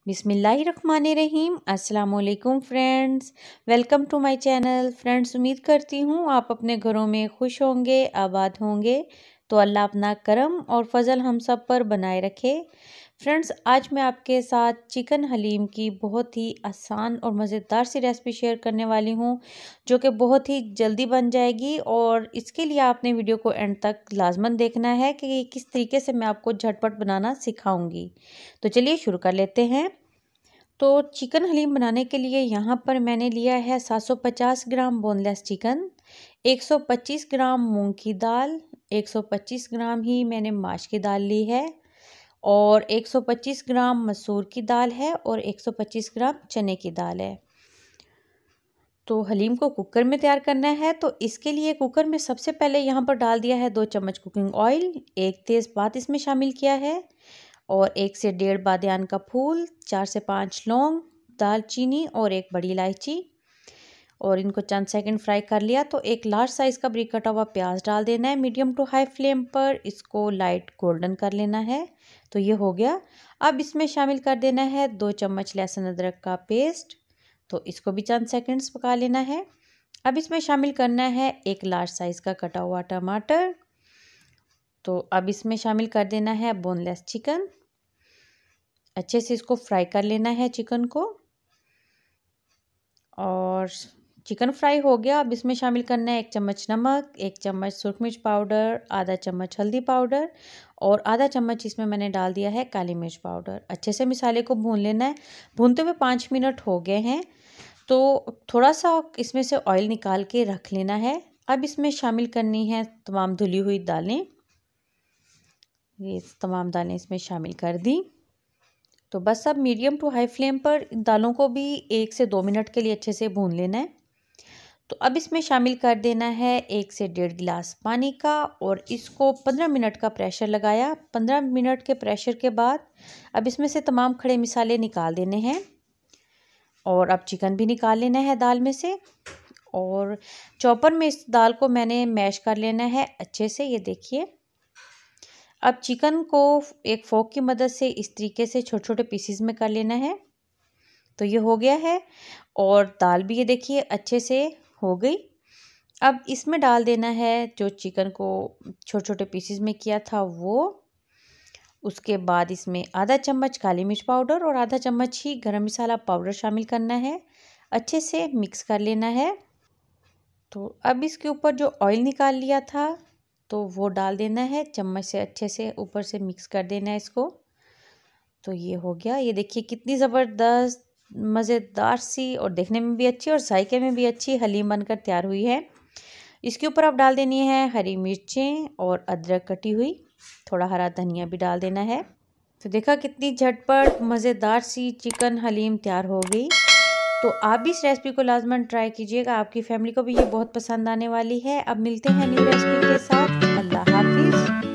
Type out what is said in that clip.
बिस्मिल्लाहिर्रहमानिर्रहीम। अस्सलाम वालेकुम friends, welcome to my channel. Friends, उम्मीद करती हूँ आप अपने घरों में खुश होंगे, आबाद होंगे। तो अल्लाह अपना करम और फजल हम सब पर बनाए रखे। फ्रेंड्स, आज मैं आपके साथ चिकन हलीम की बहुत ही आसान और मज़ेदार सी रेसिपी शेयर करने वाली हूँ, जो कि बहुत ही जल्दी बन जाएगी। और इसके लिए आपने वीडियो को एंड तक लाजमन देखना है कि किस तरीके से मैं आपको झटपट बनाना सिखाऊंगी। तो चलिए शुरू कर लेते हैं। तो चिकन हलीम बनाने के लिए यहाँ पर मैंने लिया है 750 ग्राम बोनलेस चिकन, 125 ग्राम मूंग की दाल, 125 ग्राम ही मैंने माश की दाल ली है, और 125 ग्राम मसूर की दाल है, और 125 ग्राम चने की दाल है। तो हलीम को कुकर में तैयार करना है। तो इसके लिए कुकर में सबसे पहले यहाँ पर डाल दिया है 2 चम्मच कुकिंग ऑयल, 1 तेज़पात इसमें शामिल किया है, और 1 से 1.5 बादियान का फूल, 4 से 5 लौंग, दालचीनी और 1 बड़ी इलायची, और इनको चंद सेकंड फ्राई कर लिया। तो एक लार्ज साइज़ का बारीक कटा हुआ प्याज डाल देना है मीडियम टू हाई फ्लेम पर, इसको लाइट गोल्डन कर लेना है। तो ये हो गया। अब इसमें शामिल कर देना है 2 चम्मच लहसुन अदरक का पेस्ट, तो इसको भी चंद सेकंड्स पका लेना है। अब इसमें शामिल करना है 1 लार्ज साइज़ का कटा हुआ टमाटर। तो अब इसमें शामिल कर देना है बोनलेस चिकन। अच्छे से इसको फ्राई कर लेना है चिकन को। और चिकन फ्राई हो गया। अब इसमें शामिल करना है 1 चम्मच नमक, 1 चम्मच सुरख मिर्च पाउडर, आधा चम्मच हल्दी पाउडर, और आधा चम्मच इसमें मैंने डाल दिया है काली मिर्च पाउडर। अच्छे से मसाले को भून लेना है। भूनते हुए 5 मिनट हो गए हैं। तो थोड़ा सा इसमें से ऑयल निकाल के रख लेना है। अब इसमें शामिल करनी है तमाम धुली हुई दालें। ये तमाम दालें इसमें शामिल कर दी। तो बस अब मीडियम टू हाई फ्लेम पर दालों को भी 1 से 2 मिनट के लिए अच्छे से भून लेना है। तो अब इसमें शामिल कर देना है 1 से 1.5 गिलास पानी का, और इसको 15 मिनट का प्रेशर लगाया। 15 मिनट के प्रेशर के बाद अब इसमें से तमाम खड़े मसाले निकाल देने हैं, और अब चिकन भी निकाल लेना है दाल में से। और चॉपर में इस दाल को मैंने मैश कर लेना है अच्छे से। ये देखिए, अब चिकन को एक फोक की मदद से इस तरीके से छोटे छोटे पीसेस में कर लेना है। तो ये हो गया है। और दाल भी ये देखिए अच्छे से हो गई। अब इसमें डाल देना है जो चिकन को छोटे छोटे पीसेस में किया था वो। उसके बाद इसमें आधा चम्मच काली मिर्च पाउडर और आधा चम्मच ही गरम मसाला पाउडर शामिल करना है। अच्छे से मिक्स कर लेना है। तो अब इसके ऊपर जो ऑयल निकाल लिया था तो वो डाल देना है। चम्मच से अच्छे से ऊपर से मिक्स कर देना है इसको। तो ये हो गया। ये देखिए कितनी ज़बरदस्त मज़ेदार सी और देखने में भी अच्छी और जायके में भी अच्छी हलीम बनकर तैयार हुई है। इसके ऊपर आप डाल देनी है हरी मिर्चें और अदरक कटी हुई, थोड़ा हरा धनिया भी डाल देना है। तो देखा कितनी झटपट मज़ेदार सी चिकन हलीम तैयार हो गई। तो आप भी इस रेसिपी को लाजमन ट्राई कीजिएगा, आपकी फैमिली को भी ये बहुत पसंद आने वाली है। अब मिलते हैं न्यू रेसिपी के साथ। अल्लाह हाफिज़।